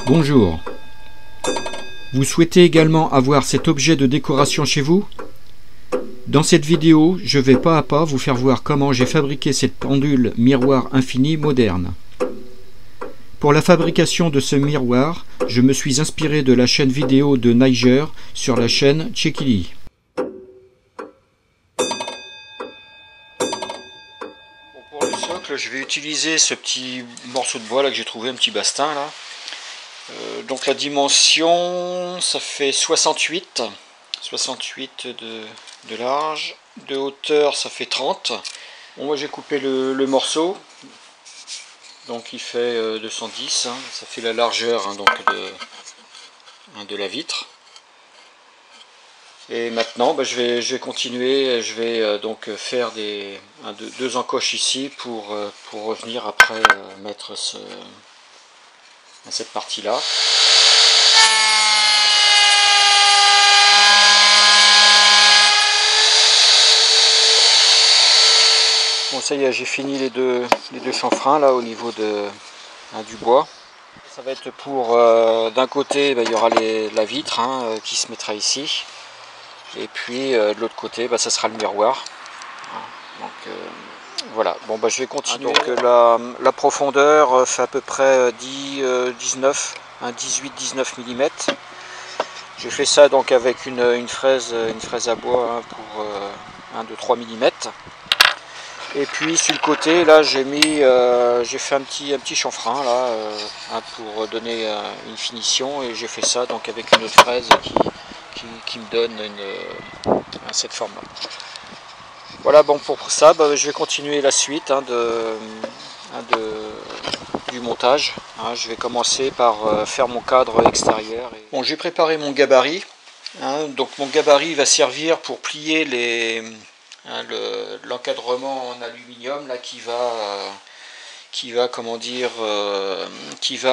Bonjour. Vous souhaitez également avoir cet objet de décoration chez vous? Dans cette vidéo, je vais pas à pas vous faire voir comment j'ai fabriqué cette pendule miroir infini moderne. Pour la fabrication de ce miroir, je me suis inspiré de la chaîne vidéo de Niger sur la chaîne Tchekili. Pour le socle, je vais utiliser ce petit morceau de bois là que j'ai trouvé, un petit bastin là. Donc la dimension, ça fait 68 de large, de hauteur ça fait 30. Bon, moi j'ai coupé le morceau, donc il fait 210, hein. Ça fait la largeur, hein, donc de la vitre. Et maintenant je vais continuer, je vais donc faire deux encoches ici pour revenir après mettre cette partie là. Bon, ça y est, j'ai fini les deux chanfreins là au niveau du bois. Ça va être pour d'un côté il y aura la vitre qui se mettra ici, et puis de l'autre côté ça sera le miroir. Donc voilà, bon je vais continuer. Donc la profondeur fait à peu près 18-19 mm. J'ai fait ça donc avec une fraise à bois de 3 mm. Et puis sur le côté là j'ai fait un petit chanfrein là pour donner une finition, et j'ai fait ça donc avec une autre fraise qui me donne cette forme là. Voilà, bon, pour ça je vais continuer la suite du montage. Je vais commencer par faire mon cadre extérieur. Bon, j'ai préparé mon gabarit, donc mon gabarit va servir pour plier l'encadrement en aluminium là qui va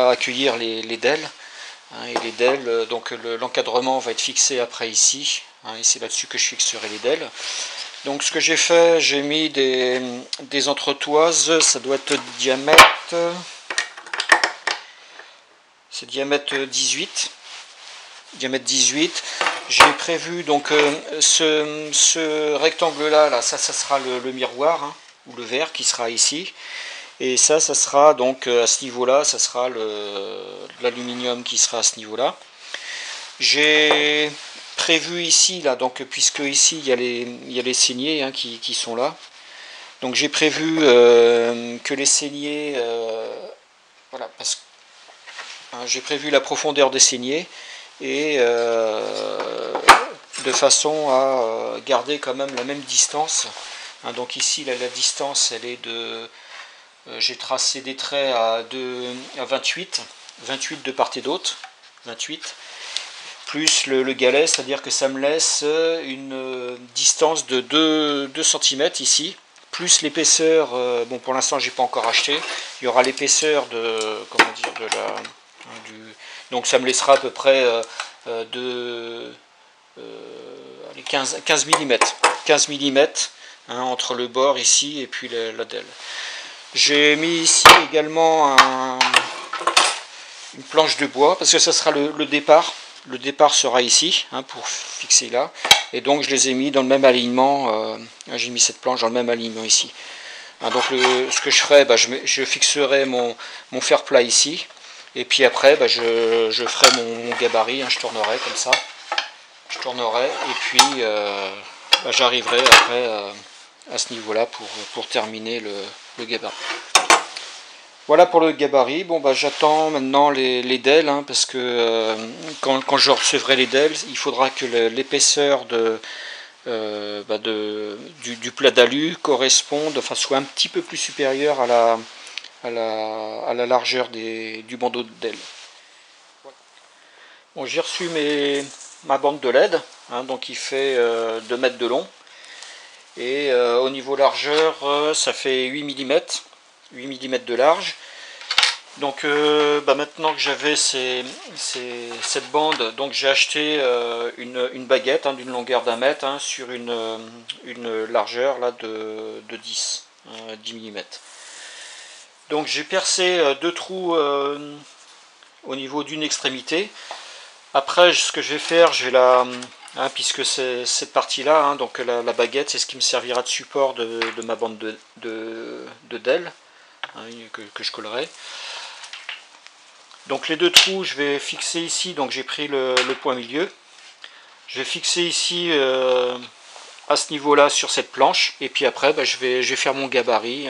accueillir les DEL. Et les DEL, donc l'encadrement va être fixé après ici, et c'est là-dessus que je fixerai les DEL. Donc ce que j'ai fait, j'ai mis des entretoises, ça doit être diamètre 18. J'ai prévu donc ce rectangle là, ça sera le miroir, ou le verre qui sera ici, et ça sera donc à ce niveau là, ça sera l'aluminium qui sera à ce niveau là. J'ai prévu ici là, donc puisque ici il y a les saignées qui sont là, donc j'ai prévu que les saignées, voilà, parce que j'ai prévu la profondeur des saignées, et de façon à garder quand même la même distance. Donc ici la distance elle est j'ai tracé des traits à 28 de part et d'autre, 28 plus le galet, c'est-à-dire que ça me laisse une distance de 2 cm ici, plus l'épaisseur, bon pour l'instant j'ai pas encore acheté, il y aura l'épaisseur donc ça me laissera à peu près 15 mm entre le bord ici et puis la DEL. J'ai mis ici également une planche de bois, parce que ça sera le départ. Le départ sera ici, pour fixer là. Et donc je les ai mis dans le même alignement. J'ai mis cette planche dans le même alignement ici. Donc ce que je ferai, je fixerai mon fer plat ici. Et puis après, je ferai mon gabarit. Je tournerai comme ça. Je tournerai, et puis j'arriverai après à ce niveau-là pour terminer le gabarit. Voilà pour le gabarit. Bon j'attends maintenant les DEL, parce que quand je recevrai les DEL, il faudra que l'épaisseur du plat d'alu corresponde, soit un petit peu plus supérieure à la largeur du bandeau de DEL. Bon, j'ai reçu ma bande de LED, donc il fait 2 mètres de long, et au niveau largeur ça fait 8 mm de large. Donc maintenant que j'avais cette bande, donc j'ai acheté une baguette d'une longueur d'1 mètre, sur une largeur là de 10 mm. Donc j'ai percé deux trous au niveau d'une extrémité. Après, ce que je vais faire, je vais la... puisque c'est cette partie-là, donc la baguette, c'est ce qui me servira de support de ma bande de DEL, que je collerai. Donc les deux trous, je vais fixer ici, donc j'ai pris le point milieu. Je vais fixer ici à ce niveau-là sur cette planche, et puis après je vais faire mon gabarit,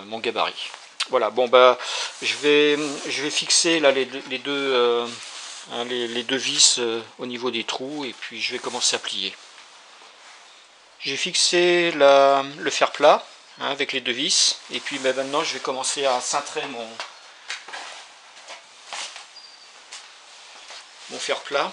mon gabarit. Voilà, bon je vais fixer là les deux vis au niveau des trous, et puis je vais commencer à plier. J'ai fixé le fer plat avec les deux vis, et puis maintenant je vais commencer à cintrer mon fer plat.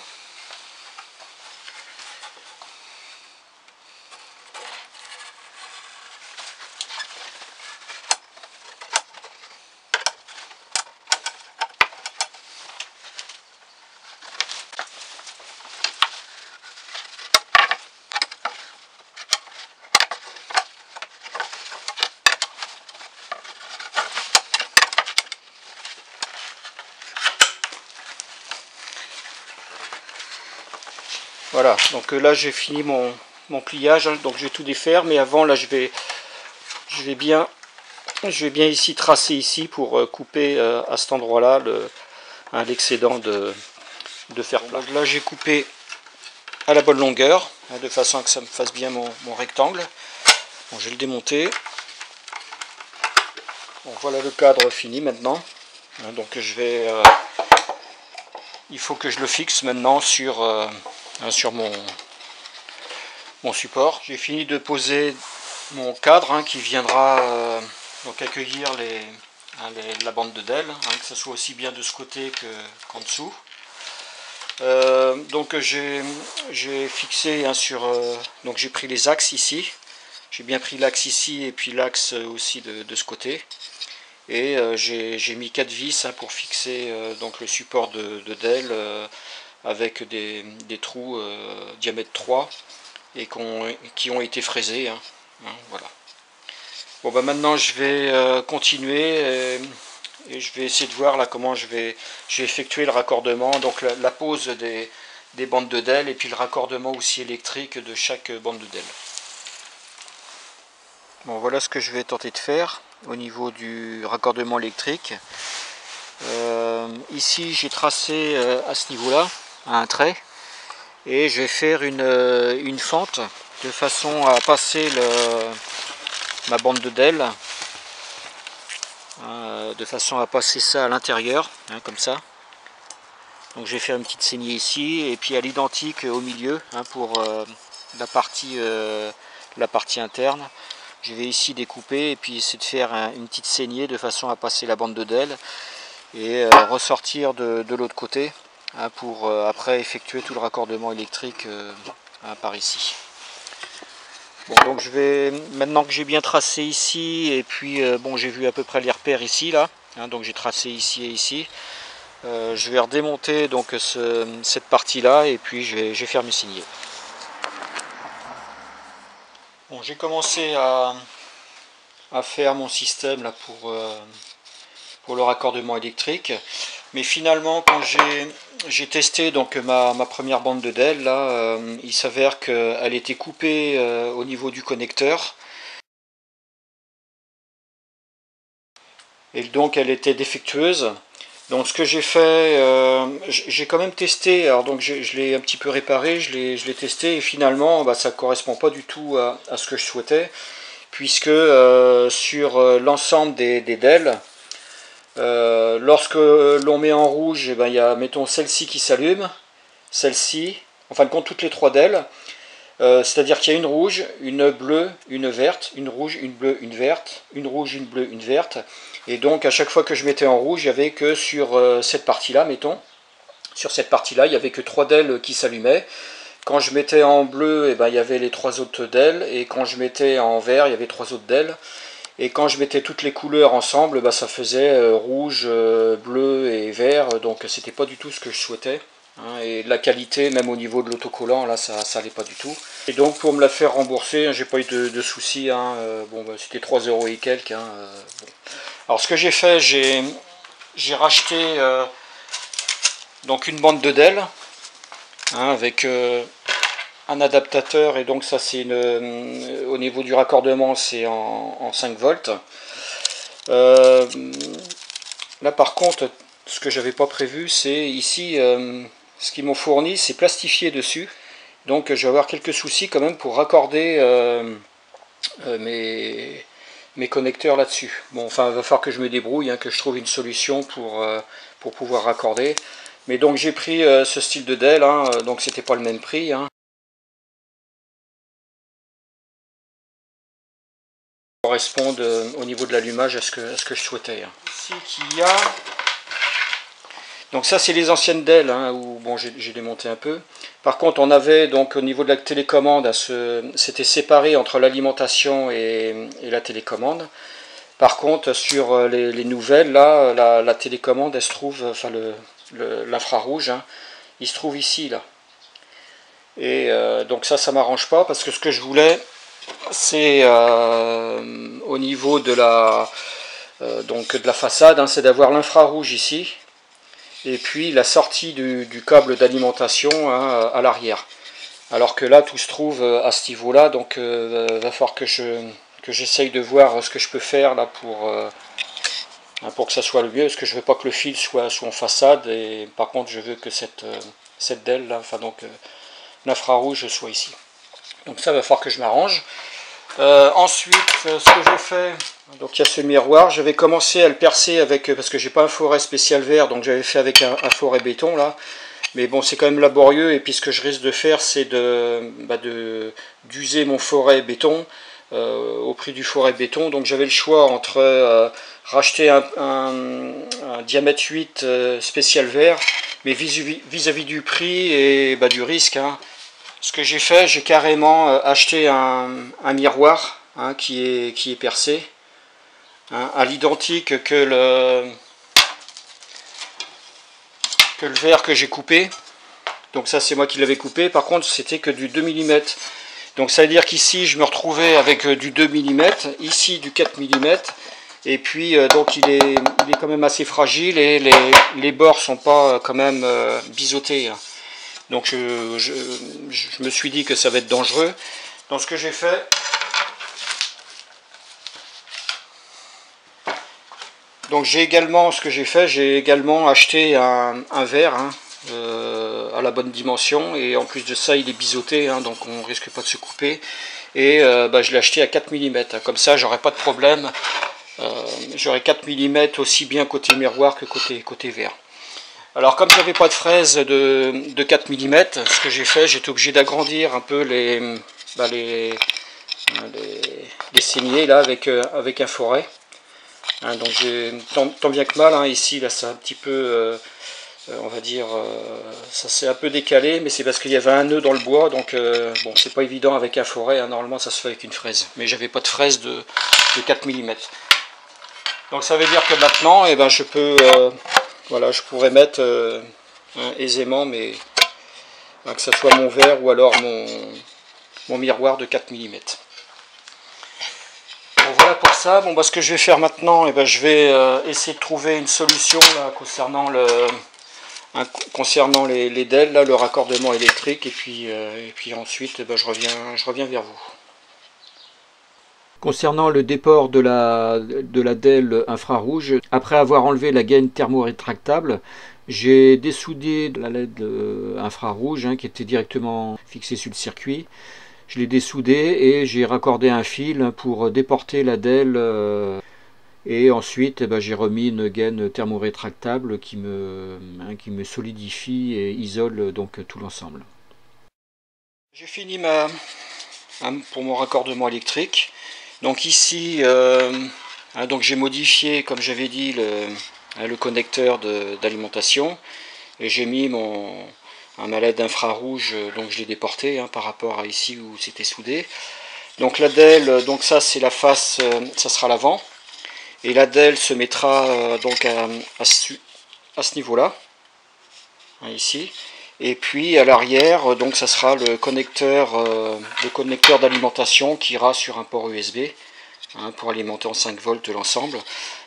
Voilà, donc là j'ai fini mon pliage, donc je vais tout défaire, mais avant là je vais bien ici tracer ici pour couper à cet endroit là l'excédent de fer plat. Donc là j'ai coupé à la bonne longueur, de façon à que ça me fasse bien mon rectangle. Bon, je vais le démonter. Bon, voilà le cadre fini maintenant, donc je vais il faut que je le fixe maintenant sur mon support. J'ai fini de poser mon cadre qui viendra donc accueillir la bande de DEL, que ce soit aussi bien de ce côté qu'en dessous. Donc j'ai fixé donc j'ai pris les axes ici. J'ai bien pris l'axe ici et puis l'axe aussi de ce côté. Et j'ai mis 4 vis pour fixer donc le support de DEL avec des trous diamètre 3 et qui ont été fraisés. Voilà. Bon maintenant je vais continuer et je vais essayer de voir là comment je vais effectuer le raccordement, donc la pose des bandes de DEL et puis le raccordement aussi électrique de chaque bande de DEL. Bon, voilà ce que je vais tenter de faire au niveau du raccordement électrique. Ici j'ai tracé à ce niveau là un trait et je vais faire une fente de façon à passer ma bande de DEL, de façon à passer ça à l'intérieur, comme ça. Donc je vais faire une petite saignée ici et puis à l'identique au milieu pour la partie interne. Je vais ici découper et puis essayer de faire une petite saignée de façon à passer la bande de DEL et ressortir de l'autre côté pour après effectuer tout le raccordement électrique par ici. Bon, donc je vais, maintenant que j'ai bien tracé ici et puis bon, j'ai vu à peu près les repères ici là, donc j'ai tracé ici et ici. Je vais redémonter donc cette partie là et puis je vais faire mes saignées. Bon, j'ai commencé à faire mon système là pour le raccordement électrique, mais finalement quand j'ai testé donc ma première bande de DEL là, il s'avère qu'elle était coupée au niveau du connecteur et donc elle était défectueuse. Donc ce que j'ai fait, j'ai quand même testé, alors donc je l'ai un petit peu réparé, je l'ai testé et finalement ça ne correspond pas du tout à ce que je souhaitais, puisque sur l'ensemble des DEL, lorsque l'on met en rouge, il y a mettons celle-ci qui s'allume, celle-ci, en fin de compte toutes les 3 DEL, c'est-à-dire qu'il y a une rouge, une bleue, une verte, une rouge, une bleue, une verte, une rouge, une bleue, une verte. Et donc à chaque fois que je mettais en rouge, il n'y avait que sur cette partie-là, mettons, sur cette partie-là, il n'y avait que 3 DEL qui s'allumaient. Quand je mettais en bleu, il y avait les 3 autres DEL, et quand je mettais en vert, il y avait 3 autres DEL. Et quand je mettais toutes les couleurs ensemble, ça faisait rouge, bleu et vert, donc c'était pas du tout ce que je souhaitais. Et la qualité, même au niveau de l'autocollant, là ça allait pas du tout. Et donc pour me la faire rembourser, j'ai pas eu de soucis, c'était 3 € et quelques. Bon. Alors ce que j'ai fait, j'ai racheté donc une bande de DEL avec un adaptateur, et donc ça c'est au niveau du raccordement c'est en 5 volts. Là par contre, ce que j'avais pas prévu, c'est ici ce qu'ils m'ont fourni, c'est plastifié dessus. Donc je vais avoir quelques soucis quand même pour raccorder mes connecteurs là-dessus. Bon, enfin, il va falloir que je me débrouille, hein, que je trouve une solution pour pouvoir raccorder. Mais donc j'ai pris ce style de DEL, hein, donc c'était pas le même prix. Hein. Correspondent au niveau de l'allumage à ce que je souhaitais. Hein. Ici qu'il y a... Donc ça c'est les anciennes DEL, hein, où bon, j'ai démonté un peu. Par contre on avait donc au niveau de la télécommande, c'était séparé entre l'alimentation et la télécommande. Par contre sur les nouvelles, là, la télécommande elle se trouve, enfin l'infrarouge, hein, il se trouve ici là. Et donc ça m'arrange pas, parce que ce que je voulais, c'est au niveau de donc de la façade, hein, c'est d'avoir l'infrarouge ici, et puis la sortie du câble d'alimentation, hein, à l'arrière. Alors que là, tout se trouve à ce niveau-là, donc va falloir que j'essaye de voir ce que je peux faire là pour que ça soit le mieux, parce que je veux pas que le fil soit en façade, et par contre je veux que cette DEL là, enfin donc l'infrarouge soit ici. Donc ça va falloir que je m'arrange. Ensuite, ce que j'ai fait, donc il y a ce miroir, j'avais commencé à le percer avec, parce que j'ai pas un forêt spécial verre, donc j'avais fait avec un forêt béton là, mais bon c'est quand même laborieux, et puis ce que je risque de faire c'est d'user mon forêt béton au prix du forêt béton. Donc j'avais le choix entre racheter un diamètre 8 spécial verre, mais vis-à-vis du prix et du risque, hein. Ce que j'ai fait, j'ai carrément acheté un miroir, hein, qui est percé, hein, à l'identique que le verre que j'ai coupé. Donc ça c'est moi qui l'avais coupé, par contre c'était que du 2 mm. Donc ça veut dire qu'ici je me retrouvais avec du 2 mm, ici du 4 mm, et puis donc il est quand même assez fragile, et les bords sont pas quand même biseautés. Hein. Donc je me suis dit que ça va être dangereux. Donc ce que j'ai fait, donc j'ai également acheté un verre, hein, à la bonne dimension, et en plus de ça il est biseauté, hein, donc on risque pas de se couper, et je l'ai acheté à 4 mm, hein, comme ça j'aurai pas de problème, j'aurai 4 mm aussi bien côté miroir que côté verre. Alors comme j'avais pas de fraise de 4 mm, ce que j'ai fait, j'étais obligé d'agrandir un peu les saignées là avec un forêt. Hein, donc tant bien que mal, hein, ici là c'est un petit peu, on va dire, ça s'est un peu décalé, mais c'est parce qu'il y avait un nœud dans le bois, donc bon c'est pas évident avec un forêt, hein, normalement ça se fait avec une fraise, mais j'avais pas de fraise de 4 mm. Donc ça veut dire que maintenant, eh ben, je peux... voilà, je pourrais mettre aisément, mais que ce soit mon verre ou alors mon miroir de 4 mm. Bon, voilà pour ça. Bon, ce que je vais faire maintenant, je vais essayer de trouver une solution là, concernant les DEL, là, le raccordement électrique, et puis ensuite je reviens vers vous. Concernant le déport de la DEL infrarouge, après avoir enlevé la gaine thermorétractable, j'ai dessoudé la LED infrarouge, hein, qui était directement fixée sur le circuit. Je l'ai dessoudé et j'ai raccordé un fil pour déporter la DEL, et ensuite j'ai remis une gaine thermorétractable qui me solidifie et isole donc tout l'ensemble. J'ai fini pour mon raccordement électrique. Donc ici, donc j'ai modifié, comme j'avais dit, le connecteur d'alimentation, et j'ai mis un LED infrarouge, donc je l'ai déporté, hein, par rapport à ici où c'était soudé. Donc la DEL, donc ça c'est la face, ça sera l'avant, et la DEL se mettra donc à ce niveau-là, hein, ici. Et puis à l'arrière, donc ça sera le connecteur d'alimentation qui ira sur un port USB, hein, pour alimenter en 5 volts l'ensemble.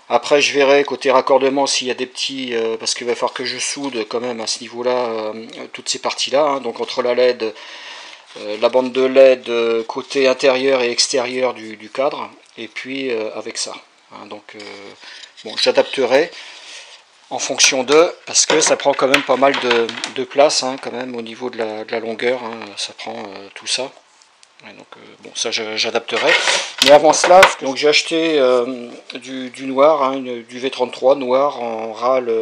Après je verrai côté raccordement s'il y a des petits, parce qu'il va falloir que je soude quand même à ce niveau-là, toutes ces parties-là, hein, donc entre la LED, la bande de LED côté intérieur et extérieur du cadre, et puis avec ça. Hein, donc bon, j'adapterai en fonction de, parce que ça prend quand même pas mal de place, hein, quand même au niveau de la longueur, hein, ça prend tout ça. Ouais, donc bon, ça j'adapterai. Mais avant cela, donc j'ai acheté du noir, hein, du V33 noir en râle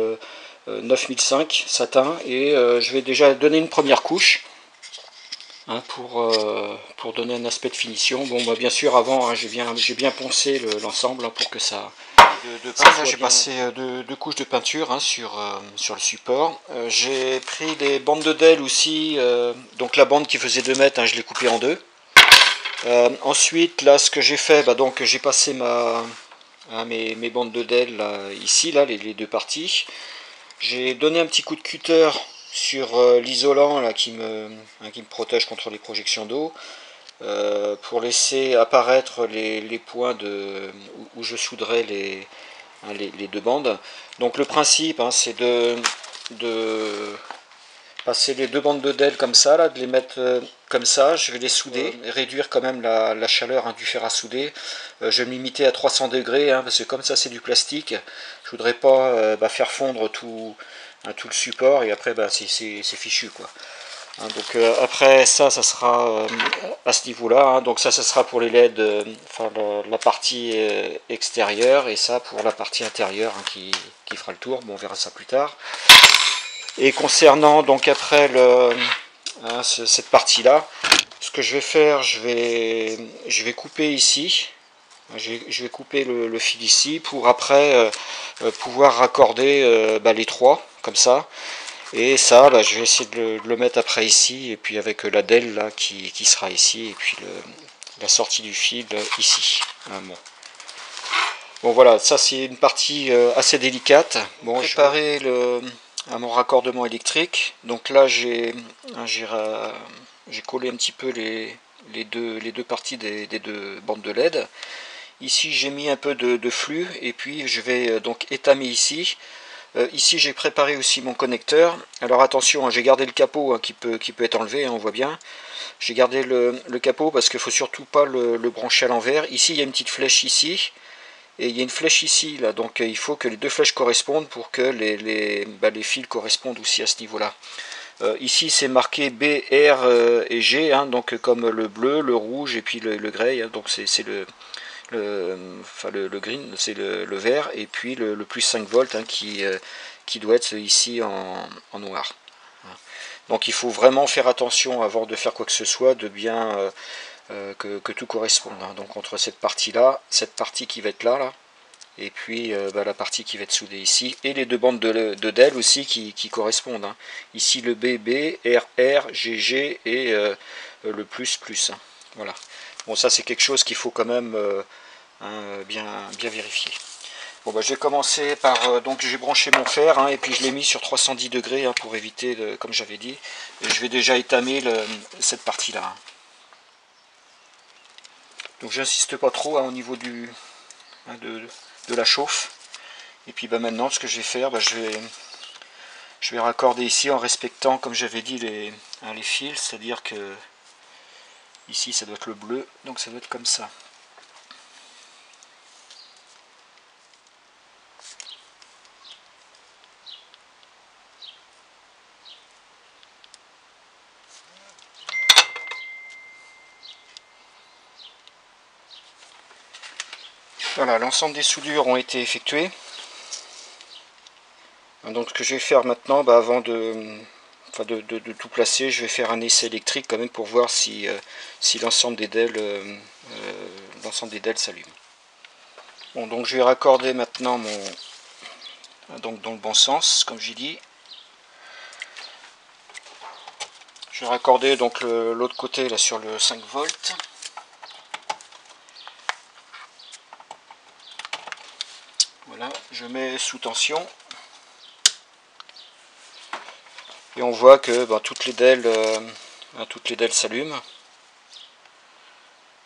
9005 satin, et je vais déjà donner une première couche, hein, pour donner un aspect de finition. Bon, bah, bien sûr avant, hein, j'ai bien poncé l'ensemble, hein, pour que ça. J'ai passé deux couches de peinture, hein, sur le support. J'ai pris des bandes de DEL aussi, donc la bande qui faisait 2 mètres, hein, je l'ai coupée en deux. Ensuite, là, ce que j'ai fait, bah, donc j'ai passé mes bandes de DEL là, ici, là, les deux parties. J'ai donné un petit coup de cutter sur l'isolant là, hein, qui me protège contre les projections d'eau, pour laisser apparaître les points où je souderai hein, les deux bandes. Donc le principe, hein, c'est de passer les deux bandes de DEL comme ça, là, de les mettre comme ça. Je vais les souder, réduire quand même la chaleur, hein, du fer à souder. Je vais me limiter à 300 degrés, hein, parce que comme ça c'est du plastique, je voudrais pas faire fondre tout le support, et après c'est fichu, quoi. Hein, donc après ça sera à ce niveau-là, hein, donc ça sera pour les LED, enfin la partie extérieure, et ça pour la partie intérieure, hein, qui fera le tour. Bon, on verra ça plus tard. Et concernant donc après hein, cette partie-là, ce que je vais faire, je vais couper ici. Je vais couper le fil ici pour après pouvoir raccorder les trois, comme ça. Et ça, là, je vais essayer de le mettre après ici, et puis avec la DEL là, qui sera ici, et puis la sortie du fil ici. Hein, bon voilà, ça c'est une partie assez délicate. Bon, j'ai préparé mon raccordement électrique. Donc là j'ai collé un petit peu les deux parties des deux bandes de LED. Ici j'ai mis un peu de flux, et puis je vais donc étamer ici. Ici j'ai préparé aussi mon connecteur. Alors attention, hein, j'ai gardé le capot, hein, qui peut être enlevé, hein, on voit bien. J'ai gardé le capot parce qu'il ne faut surtout pas le brancher à l'envers. Ici il y a une petite flèche ici, et il y a une flèche ici, là, donc il faut que les deux flèches correspondent pour que les fils correspondent aussi à ce niveau-là. Ici c'est marqué B, R et G, hein, donc comme le bleu, le rouge et puis le grey, hein, donc c'est le green, c'est le vert, et puis le plus 5 volts, hein, qui doit être ici en noir. Donc il faut vraiment faire attention avant de faire quoi que ce soit, de bien que tout corresponde, hein. Donc entre cette partie-là, cette partie qui va être là, et puis la partie qui va être soudée ici, et les deux bandes de DEL aussi qui correspondent, hein. Ici le BB, RR, GG et le plus, hein. Voilà. Bon, ça c'est quelque chose qu'il faut quand même bien vérifier. Bon, bah, je vais commencer par, donc j'ai branché mon fer, hein, et puis je l'ai mis sur 310 degrés, hein, pour éviter, comme j'avais dit, et je vais déjà étamer cette partie là, hein. Donc j'insiste pas trop, hein, au niveau hein, de la chauffe. Et puis maintenant, ce que je vais faire, je vais raccorder ici en respectant, comme j'avais dit, les fils, c'est-à-dire que ici ça doit être le bleu, donc ça doit être comme ça. Voilà, l'ensemble des soudures ont été effectuées. Donc ce que je vais faire maintenant, avant de tout placer, je vais faire un essai électrique quand même pour voir si l'ensemble des DEL s'allume. Bon, donc je vais raccorder maintenant donc dans le bon sens, comme j'ai dit. Je vais raccorder donc l'autre côté là sur le 5 volts. Voilà, je mets sous tension. Et on voit que toutes les DEL s'allument.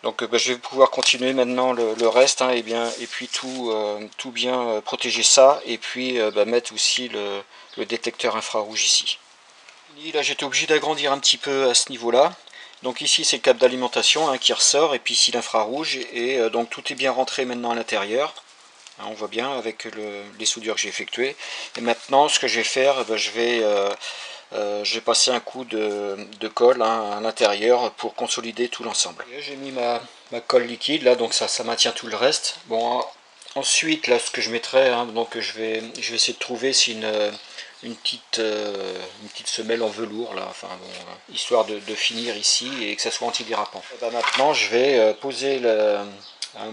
Donc je vais pouvoir continuer maintenant le reste, hein, et puis tout bien protéger ça, et puis mettre aussi le détecteur infrarouge ici. Là j'étais obligé d'agrandir un petit peu à ce niveau-là. Donc ici c'est le câble d'alimentation, hein, qui ressort, et puis ici l'infrarouge, et donc tout est bien rentré maintenant à l'intérieur. Hein, on voit bien avec les soudures que j'ai effectuées. Et maintenant ce que je vais faire, je vais passer un coup de colle, hein, à l'intérieur pour consolider tout l'ensemble. J'ai mis ma colle liquide là, donc ça maintient tout le reste. Bon, ensuite là ce que je mettrai, hein, donc je vais essayer de trouver si une petite semelle en velours là, enfin bon, histoire de finir ici et que ça soit antidérapant. Maintenant je vais poser hein,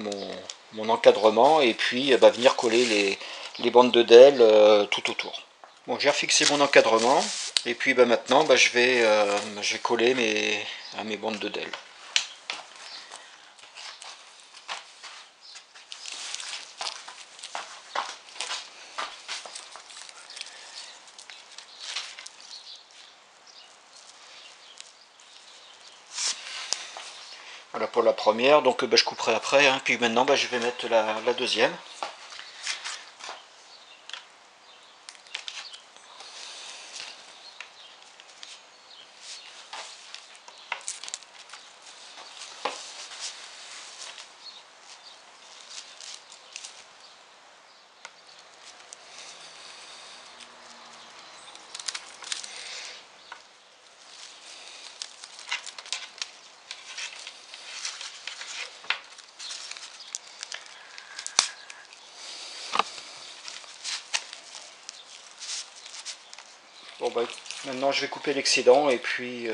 mon encadrement, et puis venir coller les bandes de DEL tout autour. Bon, j'ai refixé mon encadrement, et puis maintenant je vais coller mes bandes de DEL. Voilà pour la première, donc je couperai après, hein, puis maintenant je vais mettre la deuxième. Bon maintenant je vais couper l'excédent, et puis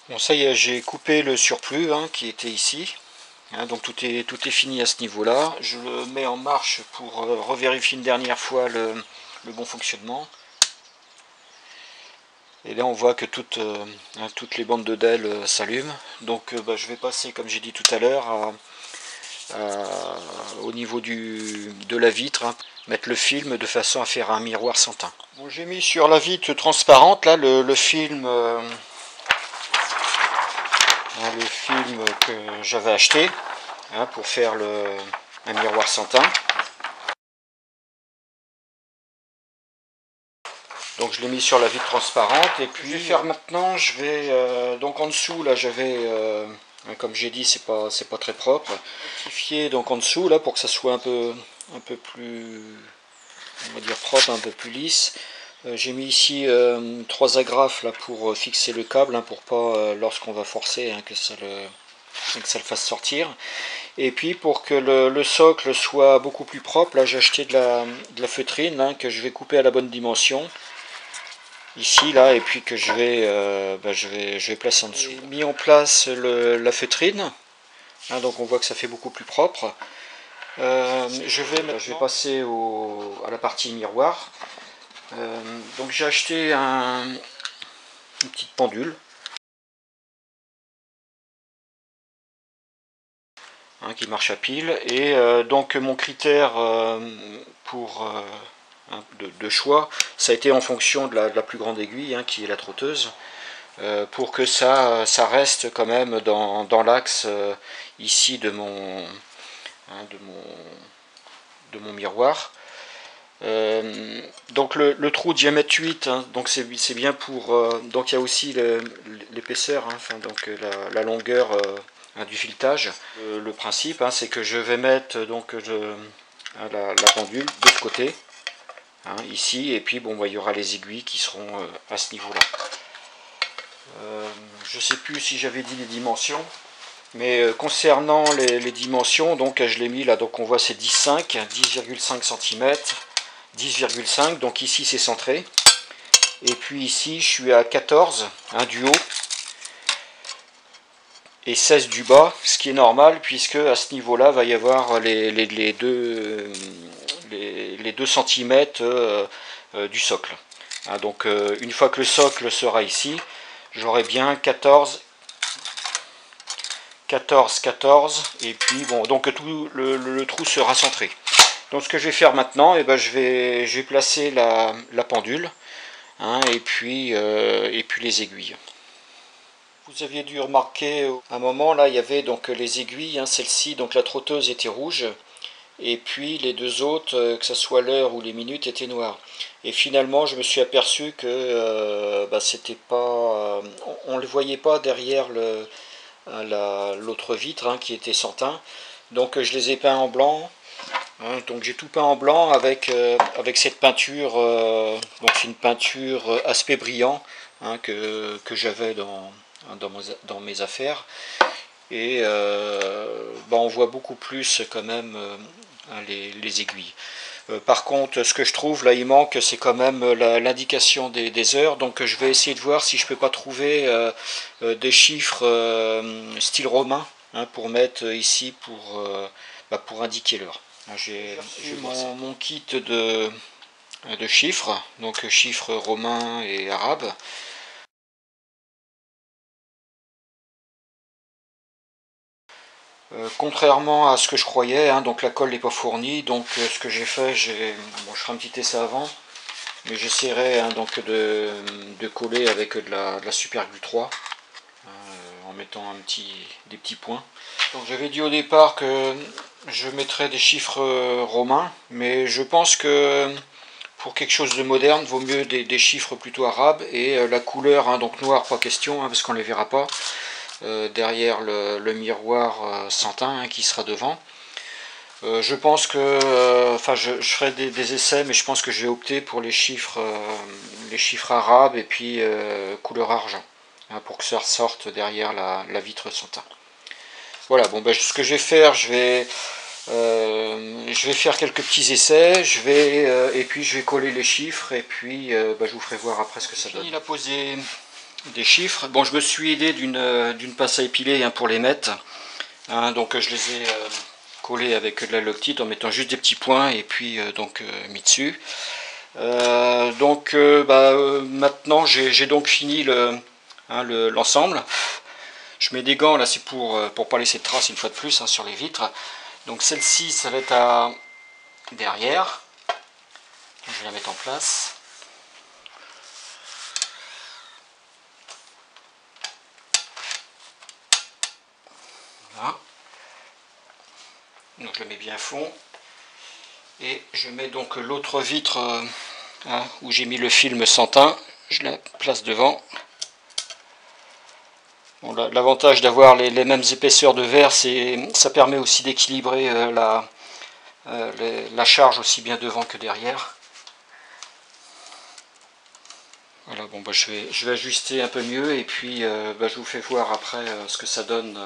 bon, ça y est, j'ai coupé le surplus, hein, qui était ici. Hein, donc tout est fini à ce niveau-là. Je le mets en marche pour revérifier une dernière fois le bon fonctionnement. Et là on voit que toutes les bandes de DEL s'allument. Donc je vais passer, comme j'ai dit tout à l'heure, au niveau de la vitre, hein, mettre le film de façon à faire un miroir sans teint. Bon, j'ai mis sur la vitre transparente là le film que j'avais acheté, hein, pour faire un miroir sans teint. Donc je l'ai mis sur la vitre transparente, et puis je vais faire maintenant, je vais donc en dessous là j'avais comme j'ai dit, c'est pas très propre. Rectifier donc en dessous là pour que ça soit un peu plus, on va dire, propre, un peu plus lisse. J'ai mis ici 3 agrafes là pour fixer le câble, hein, pour pas lorsqu'on va forcer, hein, que ça le fasse sortir. Et puis pour que le socle soit beaucoup plus propre, là j'ai acheté de la feutrine, hein, que je vais couper à la bonne dimension. Ici là, et puis que je vais placer en dessous. J'ai mis en place la feutrine, hein, donc on voit que ça fait beaucoup plus propre. Je vais passer à la partie miroir. Donc j'ai acheté une petite pendule, hein, qui marche à pile, et donc mon critère pour de choix, ça a été en fonction de la plus grande aiguille, hein, qui est la trotteuse, pour que ça reste quand même dans l'axe ici de mon miroir. Donc le trou diamètre 8, hein, donc c'est bien pour donc il y a aussi l'épaisseur, hein, enfin, donc la longueur hein, du filetage. Le principe, hein, c'est que je vais mettre donc la pendule de ce côté, hein, ici, et puis bon, il y aura les aiguilles qui seront à ce niveau là. Je sais plus si j'avais dit les dimensions, mais concernant les dimensions, donc je l'ai mis là, donc on voit c'est 10,5 cm, 10,5, donc ici c'est centré, et puis ici je suis à 14, hein, du haut, et 16 du bas, ce qui est normal puisque à ce niveau là va y avoir les 2 cm du socle, hein, donc une fois que le socle sera ici, j'aurai bien 14, et puis bon, donc tout le trou sera centré. Donc ce que je vais faire maintenant, je vais placer la pendule, hein, et puis les aiguilles. Vous aviez dû remarquer à un moment là, il y avait donc les aiguilles, hein, celle-ci, donc la trotteuse était rouge, et puis les deux autres, que ce soit l'heure ou les minutes, étaient noires. Et finalement, je me suis aperçu que c'était pas, on ne le voyait pas derrière l'autre vitre, hein, qui était sans teint. Donc je les ai peints en blanc. Hein, donc j'ai tout peint en blanc avec cette peinture. Donc c'est une peinture aspect brillant, hein, que j'avais dans mes affaires. Et on voit beaucoup plus quand même les aiguilles. Par contre, ce que je trouve là, il manque, c'est quand même l'indication des heures. Donc je vais essayer de voir si je peux pas trouver des chiffres style romain, hein, pour mettre ici pour indiquer l'heure. J'ai mon kit de chiffres, donc chiffres romains et arabes. Contrairement à ce que je croyais, hein, donc la colle n'est pas fournie, donc ce que j'ai fait, je ferai un petit essai avant, mais j'essaierai, hein, donc de coller avec de la super glue 3, en mettant des petits points. Donc j'avais dit au départ que je mettrais des chiffres romains, mais je pense que pour quelque chose de moderne, vaut mieux des chiffres plutôt arabes, et la couleur, hein, donc noir pas question, hein, parce qu'on ne les verra pas. Derrière le miroir sans teint, hein, qui sera devant. Je pense que, je ferai des essais, mais je pense que je vais opter pour les chiffres arabes et puis couleur argent, hein, pour que ça ressorte derrière la vitre sans teint. Voilà, ce que je vais faire, je vais faire quelques petits essais, et puis je vais coller les chiffres, et puis je vous ferai voir après ce que ça donne. Il a posé des chiffres. Bon, je me suis aidé d'une pince à épiler, hein, pour les mettre, hein, donc je les ai collés avec de la Loctite en mettant juste des petits points, et puis mis dessus. Maintenant j'ai donc fini l'ensemble. Je mets des gants là, c'est pour pas laisser de traces une fois de plus, hein, sur les vitres. Donc celle-ci, ça va être derrière. Je vais la mettre en place. Voilà. Donc je le mets bien à fond, et je mets donc l'autre vitre où j'ai mis le film sans teint, je la place devant. Bon, l'avantage d'avoir les mêmes épaisseurs de verre, ça permet aussi d'équilibrer la charge aussi bien devant que derrière. Voilà, je vais ajuster un peu mieux, et puis je vous fais voir après ce que ça donne.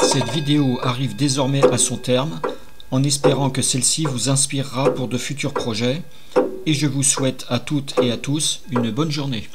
Cette vidéo arrive désormais à son terme, en espérant que celle-ci vous inspirera pour de futurs projets, et je vous souhaite à toutes et à tous une bonne journée.